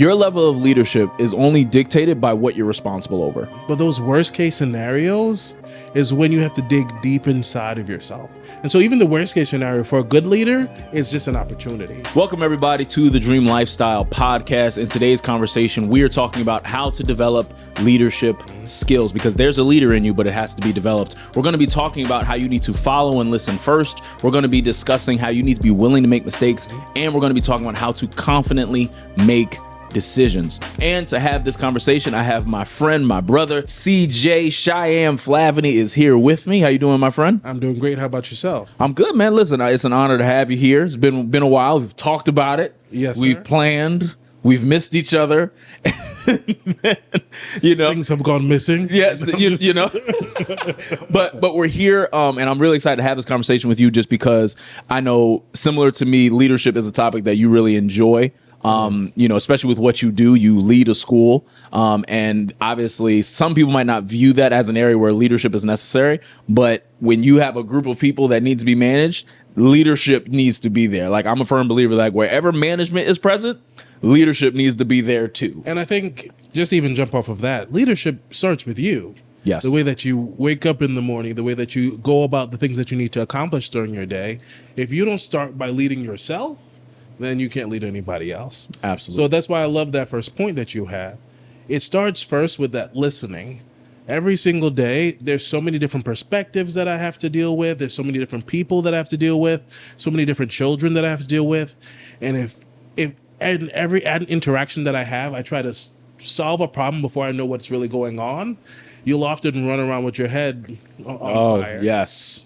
Your level of leadership is only dictated by what you're responsible over. But those worst case scenarios is when you have to dig deep inside of yourself. And so even the worst case scenario for a good leader is just an opportunity. Welcome everybody to the Dream Lifestyle Podcast. In today's conversation, we are talking about how to develop leadership skills, because there's a leader in you, but it has to be developed. We're going to be talking about how you need to follow and listen first. We're going to be discussing how you need to be willing to make mistakes. And we're going to be talking about how to confidently make decisions. And to have this conversation, I have my friend, my brother, CJ Shaiyam Flavaney is here with me. How you doing, my friend? I'm doing great. How about yourself? I'm good, man. Listen, it's an honor to have you here. It's been a while. We've talked about it. Yes, We've sir. planned. We've missed each other. Things have gone missing. Yes, you know. but we're here, and I'm really excited to have this conversation with you, just because I know, similar to me, leadership is a topic that you really enjoy. Especially with what you do, you lead a school. And obviously some people might not view that as an area where leadership is necessary. But when you have a group of people that need to be managed, leadership needs to be there. Like, I'm a firm believer, like, wherever management is present, leadership needs to be there too. And I think, just even jump off of that, leadership starts with you. Yes. The way that you wake up in the morning, the way that you go about the things that you need to accomplish during your day. If you don't start by leading yourself, then you can't lead anybody else. Absolutely. So that's why I love that first point that you have. It starts first with that listening. Every single day, there's so many different perspectives that I have to deal with. There's so many different people that I have to deal with. So many different children that I have to deal with. And if every interaction that I have, I try to solve a problem before I know what's really going on, you'll often run around with your head on fire. Yes.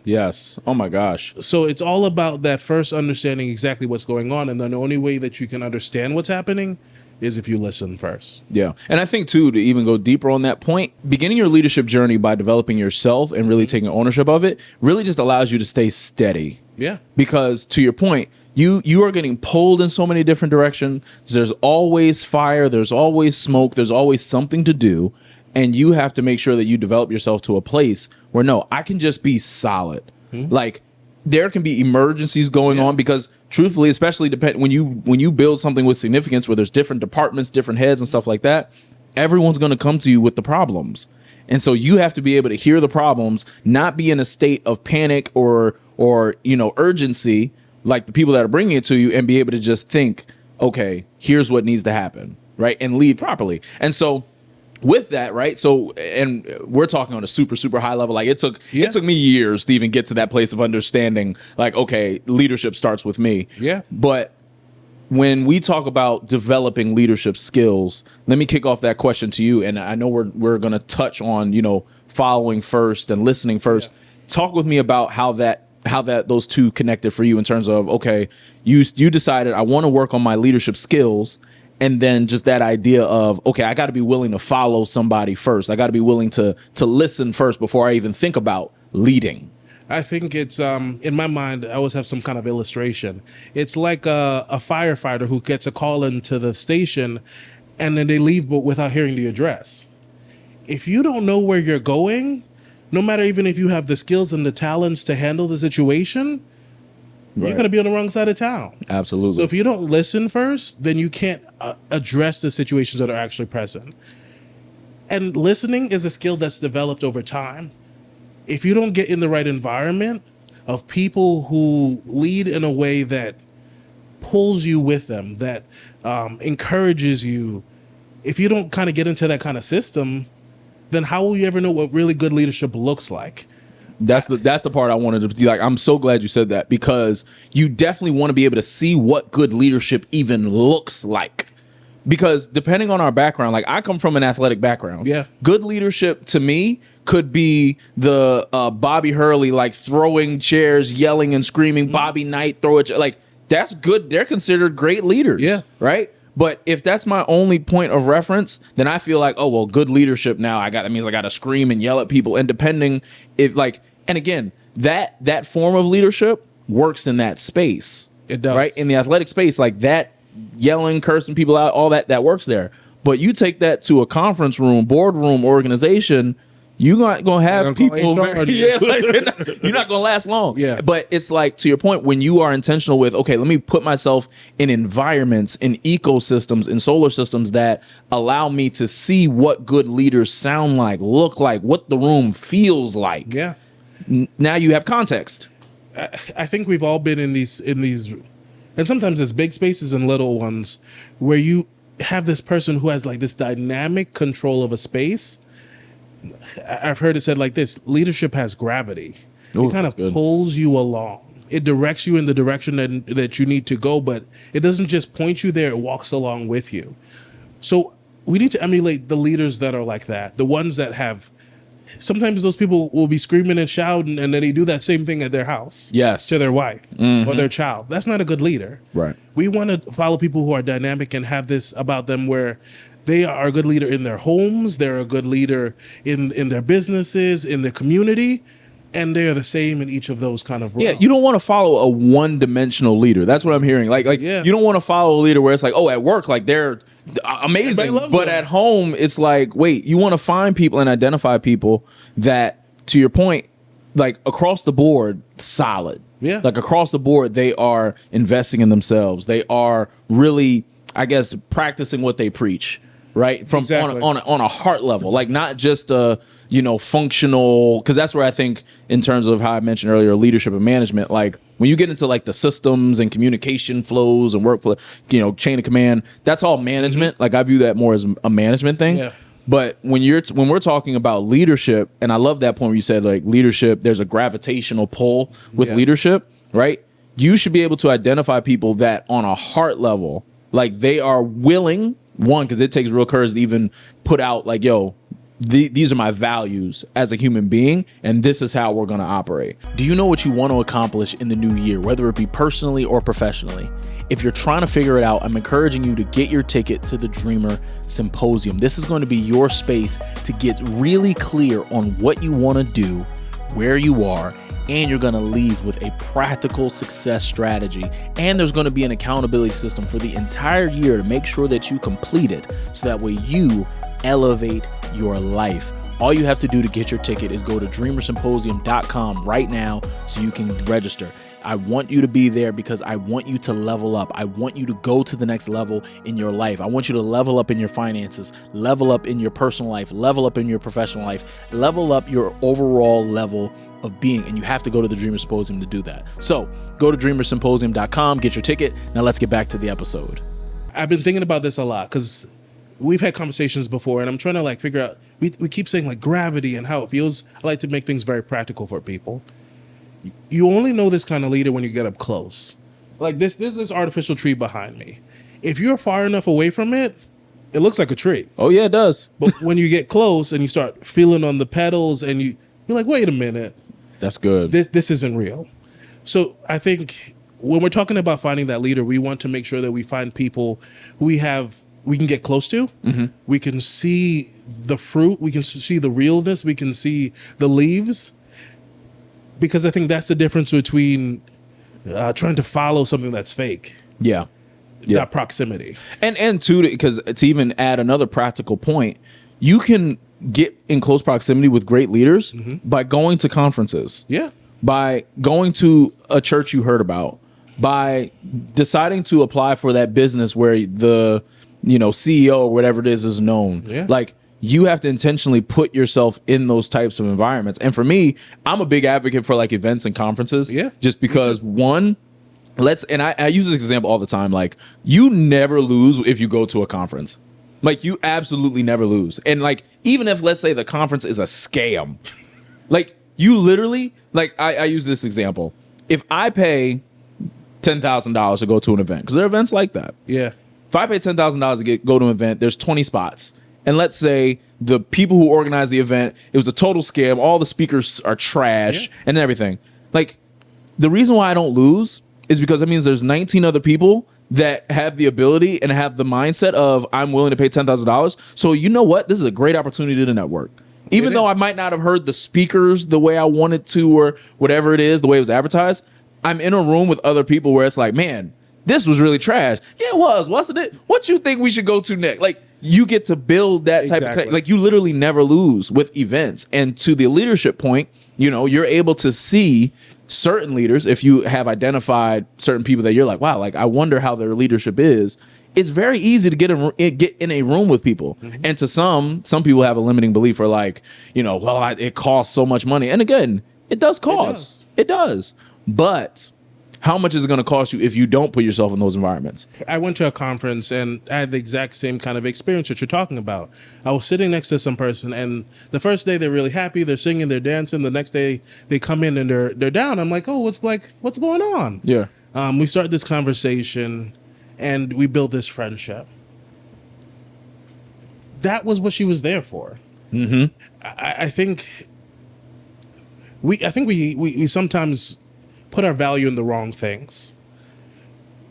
Oh my gosh. So it's all about that first understanding exactly what's going on. And then the only way that you can understand what's happening is if you listen first. Yeah. And I think too, to even go deeper on that point, beginning your leadership journey by developing yourself and really taking ownership of it really just allows you to stay steady. Yeah. Because to your point, you are getting pulled in so many different directions. There's always fire. There's always smoke. There's always something to do. And you have to make sure that you develop yourself to a place where, no, I can just be solid. Like, there can be emergencies going on, because truthfully, especially when you build something with significance where there's different departments, different heads and stuff like that, everyone's going to come to you with the problems. And so you have to be able to hear the problems, not be in a state of panic or urgency like the people that are bringing it to you, and be able to just think, okay, here's what needs to happen, right? And lead properly. And so with that, right? So, and we're talking on a super, super high level. Like, it took me years to even get to that place of understanding, like, okay, leadership starts with me. Yeah. But when we talk about developing leadership skills, let me kick off that question to you. And I know we're going to touch on, following first and listening first. Yeah. Talk with me about how those two connected for you in terms of, okay, you decided I want to work on my leadership skills. And then just that idea of, okay, I got to be willing to follow somebody first. I got to be willing to listen first before I even think about leading. I think it's, in my mind, I always have some kind of illustration. It's like a firefighter who gets a call into the station and then they leave but without hearing the address. If you don't know where you're going, no matter even if you have the skills and the talents to handle the situation, you're going to be on the wrong side of town. Absolutely. So if you don't listen first, then you can't address the situations that are actually present. And listening is a skill that's developed over time. If you don't get in the right environment of people who lead in a way that pulls you with them, that encourages you, if you don't kind of get into that kind of system, then how will you ever know what really good leadership looks like? That's the part I wanted to be like. I'm so glad you said that, because you definitely want to be able to see what good leadership even looks like. Because depending on our background, like, I come from an athletic background. Yeah. Good leadership to me could be the Bobby Hurley, like, throwing chairs, yelling and screaming, Bobby Knight, throw it. Like, that's good. They're considered great leaders. Yeah. Right. But if that's my only point of reference, then I feel like, oh, well, good leadership now, that means I got to scream and yell at people. And depending if, like, and again, that form of leadership works in that space. It does. Right? In the athletic space, like, that yelling, cursing people out, all that works there. But you take that to a conference room, boardroom, organization, you're not gonna have They're gonna people. call HR on you. Yeah, like, you're not gonna last long. Yeah. But it's like, to your point, when you are intentional with, okay, let me put myself in environments, in ecosystems, in solar systems that allow me to see what good leaders sound like, look like, what the room feels like. Yeah. Now you have context. I think we've all been in these, and sometimes it's big spaces and little ones where you have this person who has like this dynamic control of a space. I've heard it said like this: leadership has gravity. Ooh, it kind of that's good. pulls you along. It directs you in the direction that you need to go, but it doesn't just point you there, it walks along with you. So we need to emulate the leaders that are like that, the ones that have. Sometimes those people will be screaming and shouting, and then they do that same thing at their house. Yes. To their wife or their child. That's not a good leader. Right. We want to follow people who are dynamic and have this about them where they are a good leader in their homes, they're a good leader in their businesses, in their community, and they're the same in each of those kind of roles. Yeah, you don't want to follow a one-dimensional leader. That's what I'm hearing. Like Yeah. you don't want to follow a leader where it's like, oh, at work, like they're amazing, Everybody loves but them. at home, it's like, wait, you want to find people and identify people that, to your point, like across the board, solid. Yeah. Like across the board, they are investing in themselves. They are really, I guess, practicing what they preach. Right, from Exactly. on a heart level, like not just a functional, because that's where I think in terms of how I mentioned earlier, leadership and management, like when you get into like the systems and communication flows and workflow, chain of command, that's all management. Like I view that more as a management thing. Yeah. But when we're talking about leadership, and I love that point where you said like leadership, there's a gravitational pull with Yeah. leadership, right? You should be able to identify people that on a heart level, like they are willing. One, because it takes real courage to even put out like, yo, these are my values as a human being, and this is how we're going to operate. Do you know what you want to accomplish in the new year, whether it be personally or professionally? If you're trying to figure it out, I'm encouraging you to get your ticket to the Dreamer Symposium. This is going to be your space to get really clear on what you want to do, where you are, and you're going to leave with a practical success strategy. And there's going to be an accountability system for the entire year to make sure that you complete it, so that way you elevate your life. All you have to do to get your ticket is go to dreamersymposium.com right now so you can register. I want you to be there because I want you to level up. I want you to go to the next level in your life. I want you to level up in your finances, level up in your personal life, level up in your professional life, level up your overall level of being. And you have to go to the Dreamer Symposium to do that. So go to dreamersymposium.com, get your ticket. Now let's get back to the episode. I've been thinking about this a lot because we've had conversations before, and I'm trying to like figure out. We keep saying like gravity and how it feels. I like to make things very practical for people. You only know this kind of leader when you get up close. Like this artificial tree behind me. If you're far enough away from it, it looks like a tree. Oh yeah, it does. But when you get close and you start feeling on the petals, and you're like, wait a minute, That's good. this isn't real. So I think when we're talking about finding that leader, we want to make sure that we find people who we can get close to. Mm-hmm. We can see the fruit. We can see the realness. We can see the leaves. Because I think that's the difference between trying to follow something that's fake. Yeah. That proximity. And too, because to even add another practical point, you can get in close proximity with great leaders by going to conferences. Yeah. By going to a church you heard about, by deciding to apply for that business where the CEO or whatever it is known. Yeah. Like you have to intentionally put yourself in those types of environments. And for me, I'm a big advocate for like events and conferences. Yeah. Just because one, I use this example all the time. Like you never lose if you go to a conference. Like you absolutely never lose. And like, even if let's say the conference is a scam, like you literally, like I use this example. If I pay $10,000 to go to an event, because there are events like that. Yeah. If I pay $10,000 to go to an event, there's 20 spots. And let's say the people who organized the event, it was a total scam. All the speakers are trash and everything. Like the reason why I don't lose is because that means there's 19 other people that have the ability and have the mindset of I'm willing to pay $10,000. So you know what? This is a great opportunity to network. Even though I might not have heard the speakers the way I wanted to or whatever it is, the way it was advertised, I'm in a room with other people where it's like, man, this was really trash. Yeah, it was, wasn't it? What you think we should go to next? Like, you get to build that type of, like, you literally never lose with events. And to the leadership point, you know, you're able to see certain leaders, if you have identified certain people that you're like, wow, like, I wonder how their leadership is. It's very easy to get in a room with people. And to some people have a limiting belief, or like, you know, well, it costs so much money. And again, it does cost. It does. But how much is it going to cost you if you don't put yourself in those environments? I went to a conference and I had the exact same kind of experience that you're talking about. I was sitting next to some person, and the first day they're really happy, they're singing, they're dancing. The next day they come in and they're down. I'm like, oh, what's going on? Yeah. We start this conversation and we build this friendship. That was what she was there for. Mm-hmm. I think we sometimes put our value in the wrong things.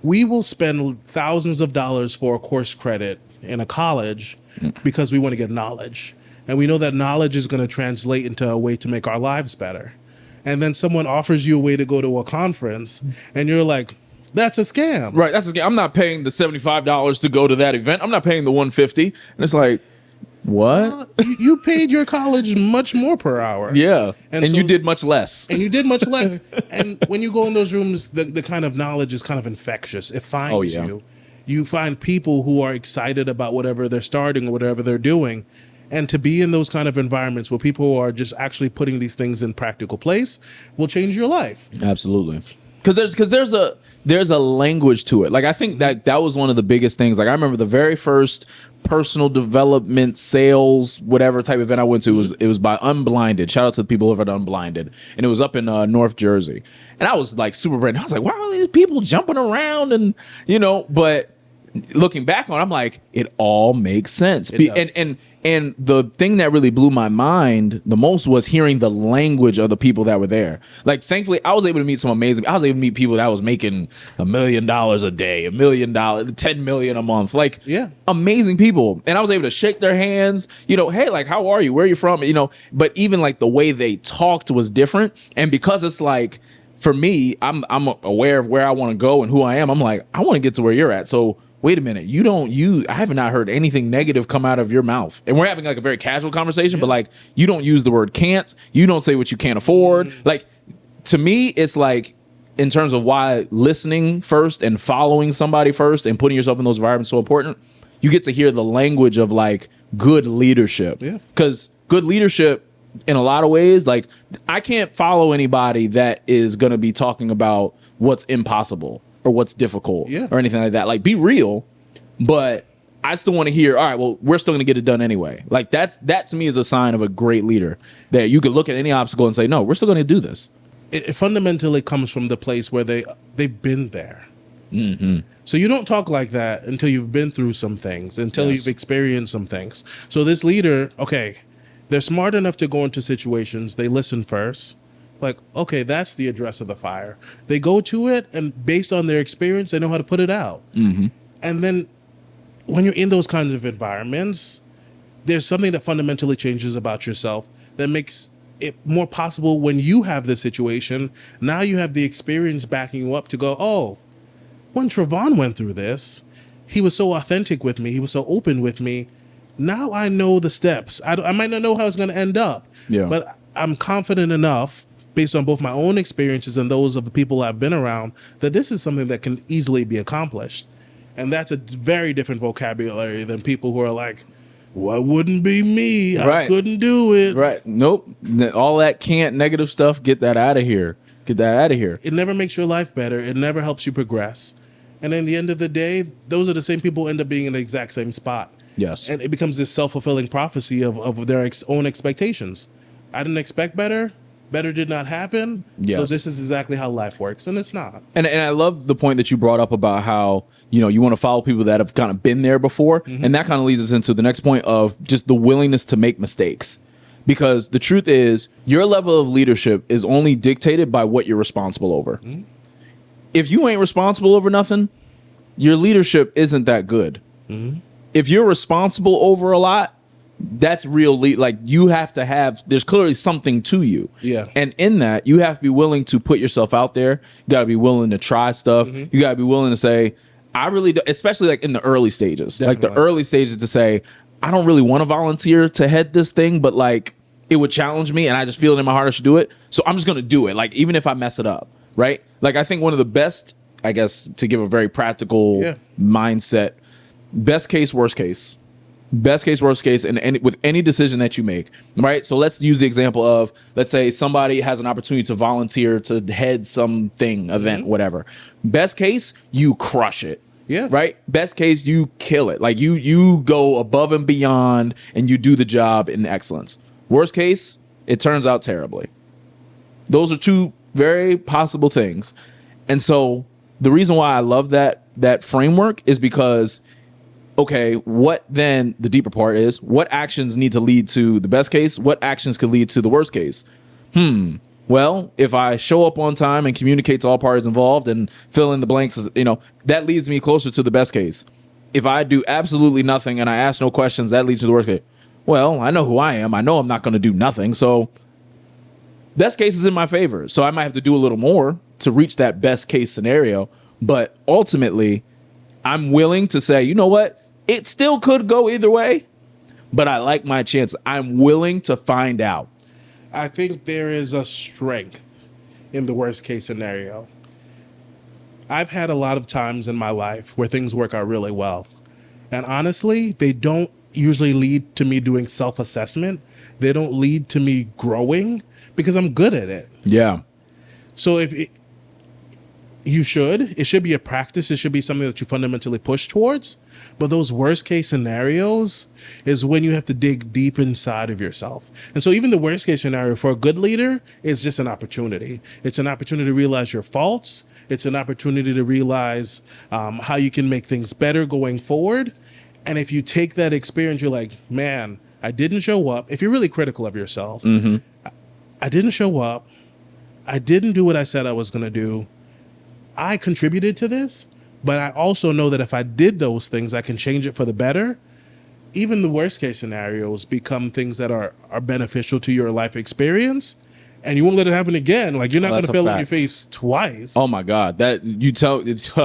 We will spend thousands of dollars for a course credit in a college because we want to get knowledge. And we know that knowledge is going to translate into a way to make our lives better. And then someone offers you a way to go to a conference and you're like, that's a scam. Right, that's a scam. I'm not paying the $75 to go to that event. I'm not paying the $150. And it's like, what? You paid your college much more per hour. Yeah, and so, you did much less. And you did much less. And when you go in those rooms, the kind of knowledge is kind of infectious. It finds you. You find people who are excited about whatever they're starting or whatever they're doing. And to be in those kind of environments where people are just actually putting these things in practical place will change your life. Absolutely. Because there's a language to it. Like, I think that was one of the biggest things. Like, I remember the very first personal development, sales, whatever type of event I went to, it was by Unblinded. Shout out to the people over at Unblinded. And it was up in North Jersey. And I was like super brand new. I was like, wow, these people jumping around, and, you know, but looking back on it, I'm like, it all makes sense. And the thing that really blew my mind the most was hearing the language of the people that were there. Like, thankfully, I was able to meet I was able to meet people that was making $1 million a day, $1 million, 10 million a month. Like, amazing people. And I was able to shake their hands, you know, hey, like, how are you? Where are you from? You know, but even like the way they talked was different. And because it's like, for me, I'm aware of where I want to go and who I am. I'm like, I want to get to where you're at. So wait a minute, I have not heard anything negative come out of your mouth. And we're having like a very casual conversation, but like, you don't use the word can't, you don't say what you can't afford. Like, to me, it's like, in terms of why listening first and following somebody first and putting yourself in those environments is so important, you get to hear the language of like good leadership. Yeah. Because good leadership, in a lot of ways, like, I can't follow anybody that is going to be talking about what's impossible or what's difficult or anything like that. Like, be real, but I still want to hear, all right, well, we're still going to get it done anyway. Like, that to me is a sign of a great leader, that you could look at any obstacle and say, no, we're still going to do this. It fundamentally comes from the place where they've been there. Mm-hmm. So you don't talk like that until you've been through some things, until you've experienced some things. So this leader, okay, they're smart enough to go into situations. They listen first. Like, okay, that's the address of the fire. They go to it, and based on their experience, they know how to put it out. Mm-hmm. And then when you're in those kinds of environments, there's something that fundamentally changes about yourself that makes it more possible when you have this situation. Now you have the experience backing you up to go, oh, when Trevon went through this, he was so authentic with me. He was so open with me. Now I know the steps. I might not know how it's going to end up, but I'm confident enough, based on both my own experiences and those of the people I've been around, that this is something that can easily be accomplished. And that's a very different vocabulary than people who are like, well, wouldn't be me. I couldn't do it. Right. Nope. All that can't negative stuff, get that out of here. Get that out of here. It never makes your life better. It never helps you progress. And in the end of the day, those are the same people who end up being in the exact same spot. Yes. And it becomes this self-fulfilling prophecy of their own expectations. I didn't expect better. Better did not happen. Yes. So this is exactly how life works, and it's not. And I love the point that you brought up about how, you know, you want to follow people that have kind of been there before. Mm-hmm. And that kind of leads us into the next point of just the willingness to make mistakes. Because the truth is, your level of leadership is only dictated by what you're responsible over. Mm-hmm. If you ain't responsible over nothing, your leadership isn't that good. Mm-hmm. If you're responsible over a lot, that's real like you have to have, there's clearly something to you. Yeah. And in that, you have to be willing to put yourself out there. You got to be willing to try stuff. You got to be willing to say, I really do, especially like in the early stages. Definitely. Like the early stages to say, I don't really want to volunteer to head this thing, but like it would challenge me and I just feel it in my heart I should do it. So I'm just going to do it. Like even if I mess it up, right? Like I think one of the best, I guess, to give a very practical mindset, best case, worst case. Best case, worst case, and with any decision that you make, right? So let's use the example of, let's say somebody has an opportunity to volunteer to head something, event, whatever. Best case, you crush it. Yeah. Right? Best case, you kill it. Like you go above and beyond and you do the job in excellence. Worst case, it turns out terribly. Those are two very possible things. And so the reason why I love that framework is because, okay, what then the deeper part is, what actions need to lead to the best case? What actions could lead to the worst case? Well, if I show up on time and communicate to all parties involved and fill in the blanks, that leads me closer to the best case. If I do absolutely nothing and I ask no questions, that leads to the worst case. Well, I know who I am. I know I'm not going to do nothing. So best case is in my favor. So I might have to do a little more to reach that best case scenario. But ultimately, I'm willing to say, you know what? It still could go either way, but I like my chance. I'm willing to find out. I think there is a strength in the worst case scenario. I've had a lot of times in my life where things work out really well. And honestly, they don't usually lead to me doing self-assessment. They don't lead to me growing because I'm good at it. Yeah. So it should be a practice. It should be something that you fundamentally push towards. But those worst case scenarios is when you have to dig deep inside of yourself. And so even the worst case scenario for a good leader is just an opportunity. It's an opportunity to realize your faults. It's an opportunity to realize how you can make things better going forward. And if you take that experience, you're like, man, I didn't show up. If you're really critical of yourself, I didn't show up. I didn't do what I said I was going to do. I contributed to this, but I also know that if I did those things, I can change it for the better. Even the worst case scenarios become things that are beneficial to your life experience, and you won't let it happen again. Like you're not going to fail in your face twice. Oh my God, it's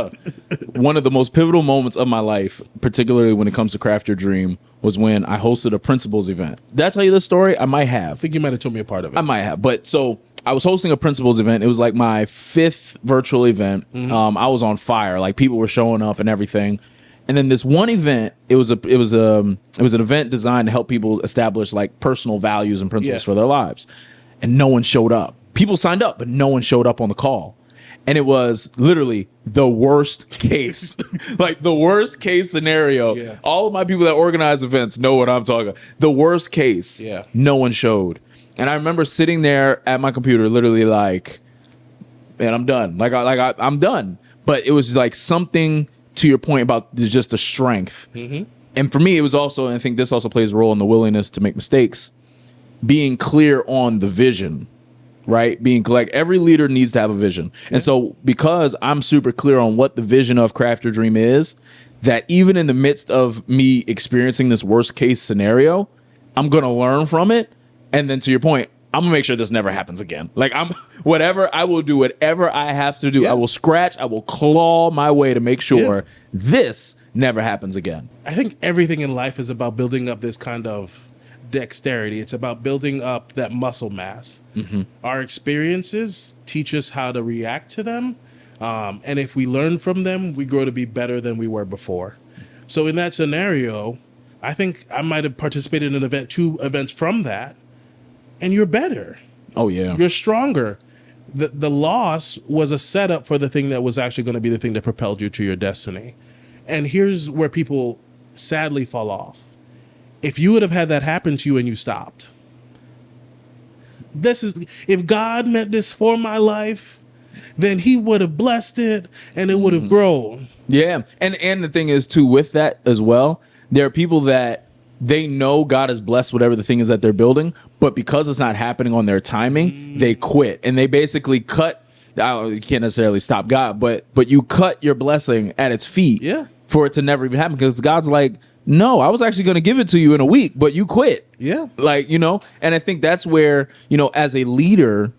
one of the most pivotal moments of my life, particularly when it comes to Craft Your Dream, was when I hosted a principals event. Did I tell you this story? I might have. I think you might have told me a part of it. I might have, but so I was hosting a principals event. It was like my 5th virtual event. I was on fire. Like people were showing up and everything. And then this one event, it was an event designed to help people establish like personal values and principles for their lives. And no one showed up. People signed up, but no one showed up on the call. And it was literally the worst case, like the worst case scenario. Yeah. All of my people that organize events know what I'm talking about. The worst case, no one showed. And I remember sitting there at my computer, literally like, man, I'm done. I'm done. But it was like something to your point about just the strength. And for me, it was also, and I think this also plays a role in the willingness to make mistakes, being clear on the vision, right? Being like every leader needs to have a vision. And so because I'm super clear on what the vision of Craft Your Dream is, that even in the midst of me experiencing this worst case scenario, I'm going to learn from it. And then to your point, I'm gonna make sure this never happens again. Like I will do whatever I have to do. I will scratch, I will claw my way to make sure this never happens again. I think everything in life is about building up this kind of dexterity. It's about building up that muscle mass. Our experiences teach us how to react to them. And if we learn from them, we grow to be better than we were before. So in that scenario, I think I might have participated in an event, 2 events from that, and you're better. Oh, yeah. You're stronger. The loss was a setup for the thing that was actually going to be the thing that propelled you to your destiny. And here's where people sadly fall off. If you would have had that happen to you and you stopped, if God meant this for my life, then he would have blessed it and it would have grown. Yeah. And the thing is too, with that as well, there are people that they know God has blessed whatever the thing is that they're building, but because it's not happening on their timing, they quit. And they basically cut, you can't necessarily stop God, but you cut your blessing at its feet for it to never even happen. Because God's like, no, I was actually going to give it to you in a week, but you quit. Yeah. Like, and I think that's where, as a leader,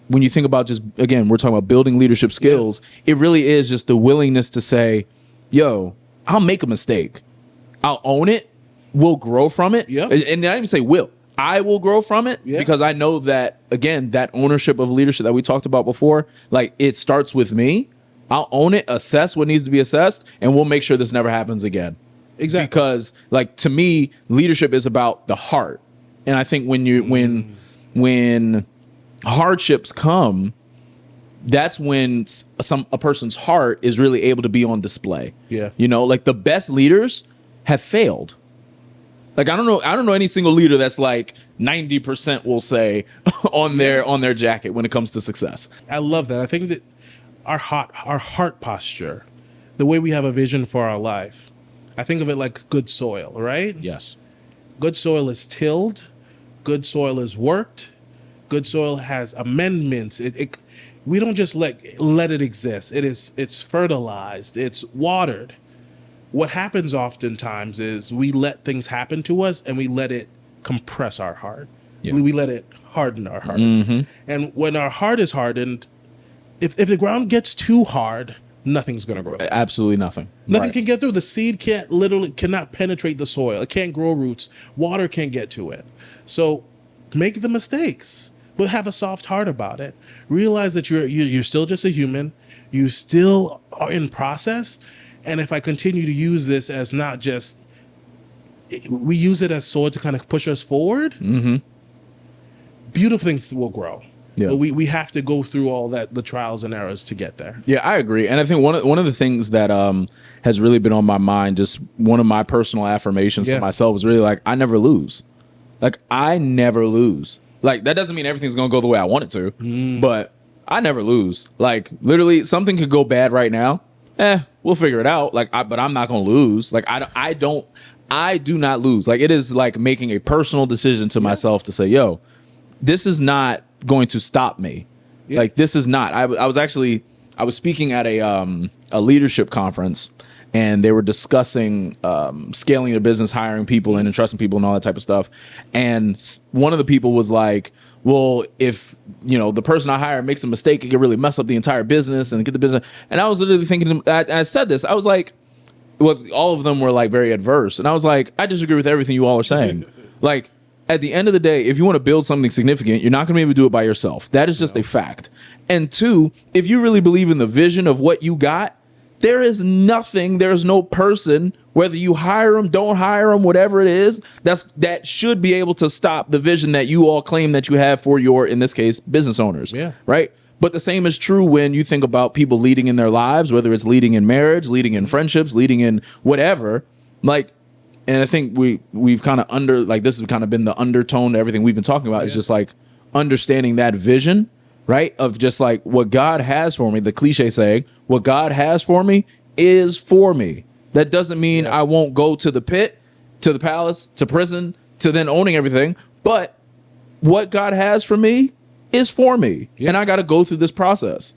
when you think about just, again, we're talking about building leadership skills, it really is just the willingness to say, yo, I'll make a mistake. I'll own it. We'll grow from it. Yep. And I didn't even say will. I will grow from it because I know that, again, that ownership of leadership that we talked about before, like it starts with me. I'll own it, assess what needs to be assessed, and we'll make sure this never happens again. Exactly. Because, like, to me, leadership is about the heart. And I think when hardships come, that's when a person's heart is really able to be on display. Yeah. Like the best leaders have failed. Like I don't know any single leader that's like 90% will say on their jacket when it comes to success. I love that. I think that our heart posture, the way we have a vision for our life, I think of it like good soil, right? Yes. Good soil is tilled, good soil is worked, good soil has amendments. We don't just let it exist. It's fertilized, it's watered. What happens oftentimes is we let things happen to us and we let it compress our heart. Yeah. We let it harden our heart. Mm-hmm. And when our heart is hardened, if the ground gets too hard, nothing's going to grow. Absolutely nothing. Nothing can get through. The seed cannot penetrate the soil. It can't grow roots. Water can't get to it. So make the mistakes, but have a soft heart about it. Realize that you're still just a human. You still are in process. And if I continue to use this as not just, we use it as sword to kind of push us forward, mm-hmm. beautiful things will grow. Yeah. But we have to go through all that, the trials and errors to get there. Yeah, I agree. And I think one of the things that has really been on my mind, just one of my personal affirmations for myself is really like, I never lose. Like, I never lose. Like, that doesn't mean everything's going to go the way I want it to, but I never lose. Like, literally, something could go bad right now. We'll figure it out. Like, but I'm not going to lose. Like, I do not lose. Like, it is like making a personal decision to myself to say, yo, this is not going to stop me. Yeah. Like, this is not. I was speaking at a leadership conference, and they were discussing scaling their business, hiring people and entrusting people and all that type of stuff. And one of the people was like, well, if the person I hire makes a mistake, it could really mess up the entire business and get the business. And I was literally thinking, I said this, I was like, well, all of them were like very adverse. And I was like, I disagree with everything you all are saying. Like, at the end of the day, if you want to build something significant, you're not going to be able to do it by yourself. That is just a fact. And two, if you really believe in the vision of what you got, there is no person, whether you hire them, don't hire them, whatever it is, that should be able to stop the vision that you all claim that you have for your, in this case, business owners. Yeah. Right. But the same is true when you think about people leading in their lives, whether it's leading in marriage, leading in friendships, leading in whatever. Like, and I think we've kind of this has kind of been the undertone to everything we've been talking about is just like understanding that vision. Right? Of just like what God has for me, the cliche saying, what God has for me is for me. That doesn't mean I won't go to the pit, to the palace, to prison, to then owning everything. But what God has for me is for me. Yeah. And I got to go through this process.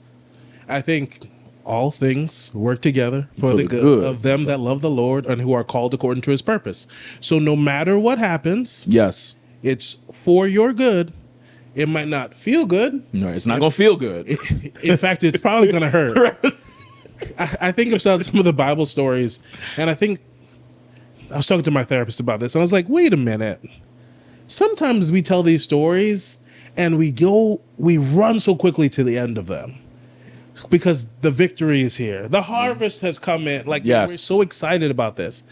I think all things work together for the good of them that love the Lord and who are called according to his purpose. So no matter what happens, it's for your good. It might not feel good. No, it's not going to feel good. In fact, it's probably going to hurt. I think of some of the Bible stories, and I was talking to my therapist about this, and I was like, wait a minute. Sometimes we tell these stories, and we run so quickly to the end of them because the victory is here. The harvest has come in. Like, we're so excited about this.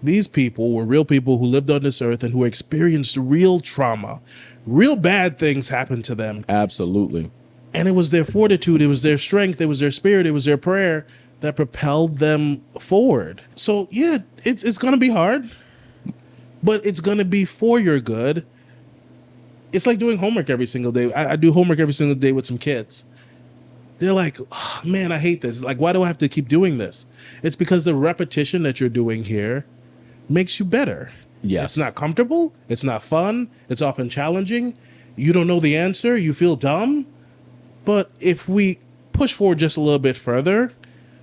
These people were real people who lived on this earth and who experienced real trauma. Real bad things happened to them. Absolutely. And it was their fortitude, it was their strength, it was their spirit, it was their prayer that propelled them forward. So yeah, it's going to be hard, but it's going to be for your good. It's like doing homework every single day. I do homework every single day with some kids. They're like, oh, man, I hate this. Like, why do I have to keep doing this? It's because the repetition that you're doing here makes you better. Yes. It's not comfortable. It's not fun. It's often challenging. You don't know the answer. You feel dumb. But if we push forward just a little bit further,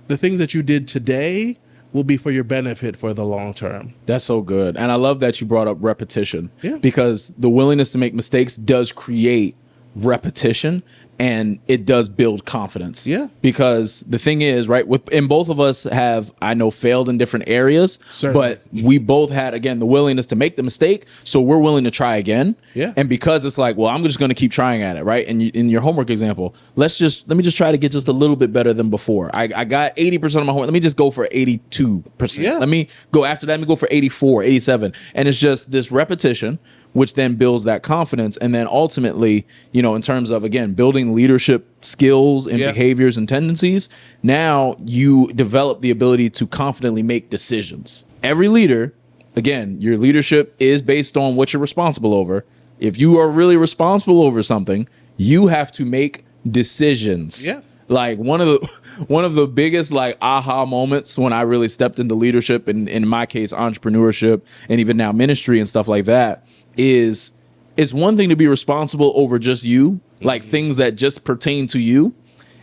the things that you did today will be for your benefit for the long term. That's so good. And I love that you brought up repetition, Yeah. because the willingness to make mistakes does create repetition, and it does build confidence. Yeah. Because the thing is, right, and both of us have, I know, failed in different areas, Certainly. but we both had, again, the willingness to make the mistake. So we're willing to try again. Yeah. And because it's like, well, I'm just going to keep trying at it, right? And in your homework example, let me just try to get just a little bit better than before. I got 80% of my homework. Let me just go for 82%. Yeah. Let me go after that. Let me go for 84, 87. And it's just this repetition, which then builds that confidence. And then ultimately, in terms of, again, building leadership skills and behaviors and tendencies, now you develop the ability to confidently make decisions. Every leader, again, your leadership is based on what you're responsible over. If you are really responsible over something, you have to make decisions. Yeah. Like one of the biggest like aha moments when I really stepped into leadership, and in my case entrepreneurship, and even now ministry and stuff like that, is it's one thing to be responsible over just you, like things that just pertain to you.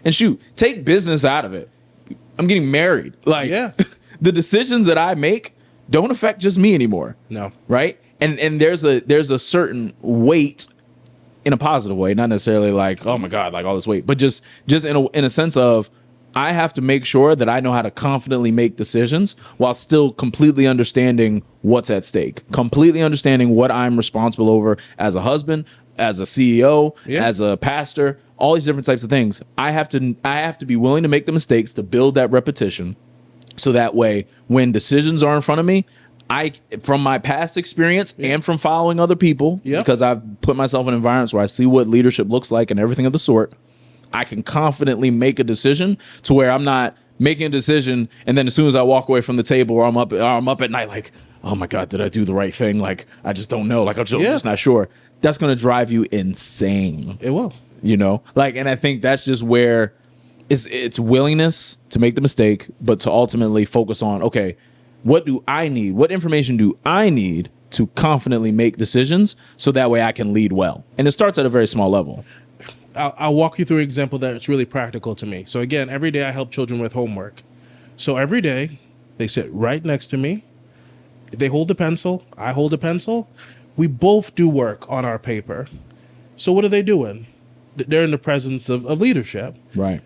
And shoot, take business out of it. I'm getting married. Like the decisions that I make don't affect just me anymore. No. Right? And there's a certain weight, in a positive way, not necessarily like, oh my God, like all this weight, but just in a sense of, I have to make sure that I know how to confidently make decisions while still completely understanding what's at stake, completely understanding what I'm responsible over as a husband, as a CEO, as a pastor, all these different types of things. I have to be willing to make the mistakes to build that repetition. So that way, when decisions are in front of me, from my past experience and from following other people, because I've put myself in environments where I see what leadership looks like and everything of the sort, I can confidently make a decision to where I'm not making a decision and then as soon as I walk away from the table or I'm up at night like, oh my God, did I do the right thing? Like, I just don't know. Like, I'm just not sure. That's going to drive you insane. It will. Like, and I think that's just where it's willingness to make the mistake, but to ultimately focus on, okay, what do I need? What information do I need to confidently make decisions so that way I can lead well? And it starts at a very small level. I'll walk you through an example that's really practical to me. So again, every day I help children with homework. So every day they sit right next to me. They hold a pencil. I hold a pencil. We both do work on our paper. So what are they doing? They're in the presence of leadership. Right.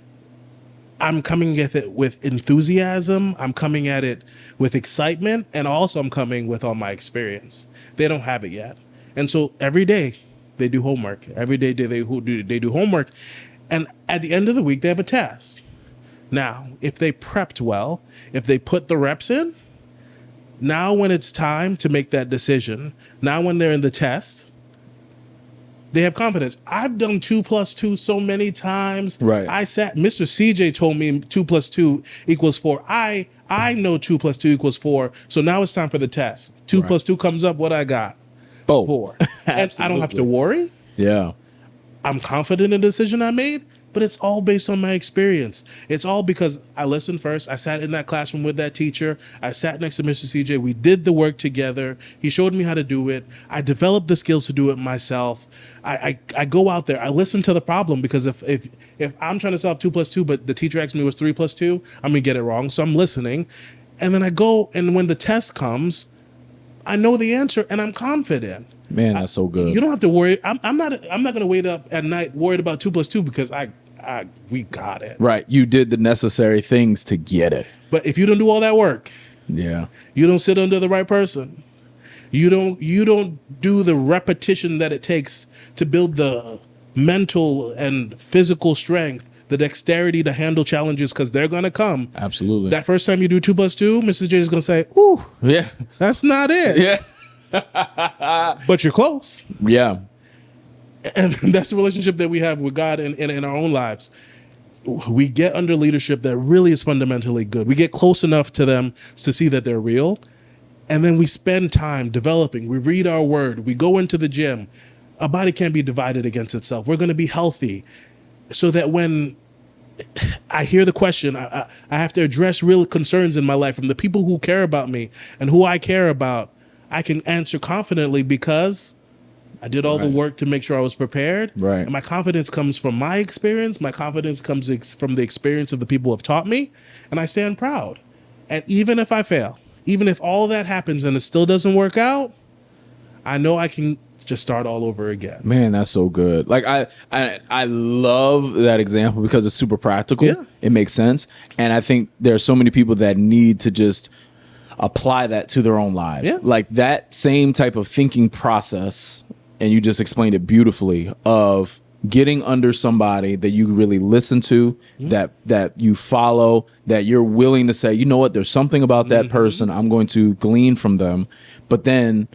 I'm coming at it with enthusiasm. I'm coming at it with excitement. And also I'm coming with all my experience. They don't have it yet. And so every day they do homework. Every day they do homework. And at the end of the week, they have a test. Now, if they prepped well, if they put the reps in, now when it's time to make that decision, now when they're in the test, they have confidence. I've done 2 + 2 so many times. Right. Mr. CJ told me 2 + 2 = 4. I know 2 + 2 = 4. So now it's time for the test. 2 + 2 comes up. What I got? 4. And I don't have to worry. Yeah. I'm confident in the decision I made, but it's all based on my experience. It's all because I listened first. I sat in that classroom with that teacher. I sat next to Mr. CJ. We did the work together. He showed me how to do it. I developed the skills to do it myself. I go out there. I listen to the problem because if I'm trying to solve 2 + 2, but the teacher asked me it was 3 + 2, I'm gonna get it wrong. So I'm listening, and then I go, and when the test comes, I know the answer and I'm confident. Man, that's so good. You don't have to worry. I'm not going to wait up at night worried about 2 + 2 because we got it. Right. You did the necessary things to get it. But if you don't do all that work, yeah, you don't sit under the right person. You don't do the repetition that it takes to build the mental and physical strength, the dexterity to handle challenges because they're going to come. Absolutely. That first time you do 2 + 2, Mrs. J is going to say, "Ooh, yeah, that's not it." Yeah. But you're close. Yeah. And that's the relationship that we have with God in our own lives. We get under leadership that really is fundamentally good. We get close enough to them to see that they're real. And then we spend time developing. We read our word. We go into the gym. A body can't be divided against itself. We're going to be healthy so that when I hear the question, I have to address real concerns in my life from the people who care about me and who I care about. I can answer confidently because I did all the work to make sure I was prepared. Right. And my confidence comes from my experience. My confidence comes from the experience of the people who have taught me. And I stand proud. And even if I fail, even if all that happens and it still doesn't work out, I know I can just start all over again. Man, that's so good. Like I love that example because it's super practical. Yeah. It makes sense. And I think there are so many people that need to just apply that to their own lives. Yeah. Like that same type of thinking process, and you just explained it beautifully, of getting under somebody that you really listen to, that you follow, that you're willing to say, you know what, there's something about that person, I'm going to glean from them. But then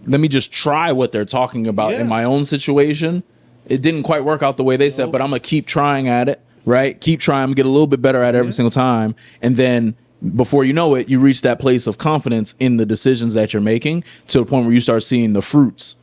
let me just try what they're talking about in my own situation. It didn't quite work out the way they said, but I'm going to keep trying at it, right? Keep trying, get a little bit better at it every single time. And then before you know it, you reach that place of confidence in the decisions that you're making to the point where you start seeing the fruits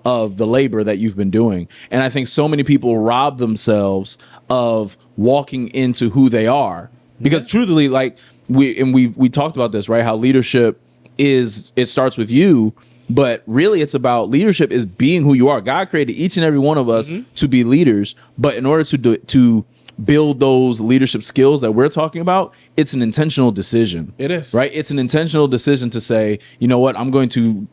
of the labor that you've been doing. And I think so many people rob themselves of walking into who they are because truthfully, like we talked about this, right? How leadership it starts with you. But really, it's about leadership is being who you are. God created each and every one of us to be leaders. But in order to build those leadership skills that we're talking about, it's an intentional decision. It is. Right? It's an intentional decision to say, you know what, I'm going to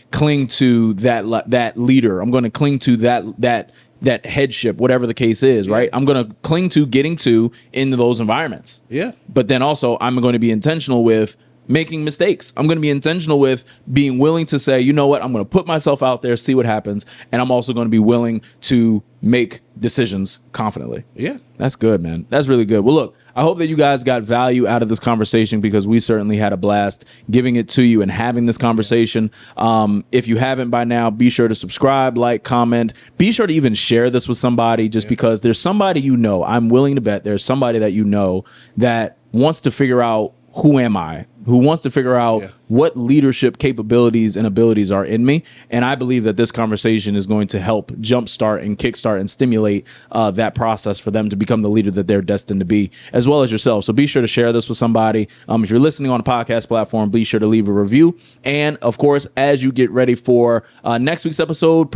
cling to that leader. I'm going to cling to that headship, whatever the case is, right? I'm going to cling to getting to into those environments. Yeah. But then also I'm going to be intentional with making mistakes. I'm going to be intentional with being willing to say, you know what, I'm going to put myself out there, see what happens. And I'm also going to be willing to make decisions confidently. Yeah. That's good, man. That's really good. Well, look, I hope that you guys got value out of this conversation because we certainly had a blast giving it to you and having this conversation. If you haven't by now, be sure to subscribe, like, comment. Be sure to even share this with somebody just because there's somebody you know. I'm willing to bet there's somebody that you know that wants to figure out who am I? Who wants to figure out what leadership capabilities and abilities are in me? And I believe that this conversation is going to help jumpstart and kickstart and stimulate that process for them to become the leader that they're destined to be, as well as yourself. So be sure to share this with somebody. If you're listening on a podcast platform, be sure to leave a review. And of course, as you get ready for next week's episode,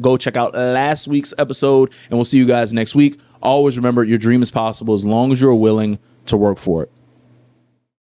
go check out last week's episode, and we'll see you guys next week. Always remember, your dream is possible as long as you're willing to work for it.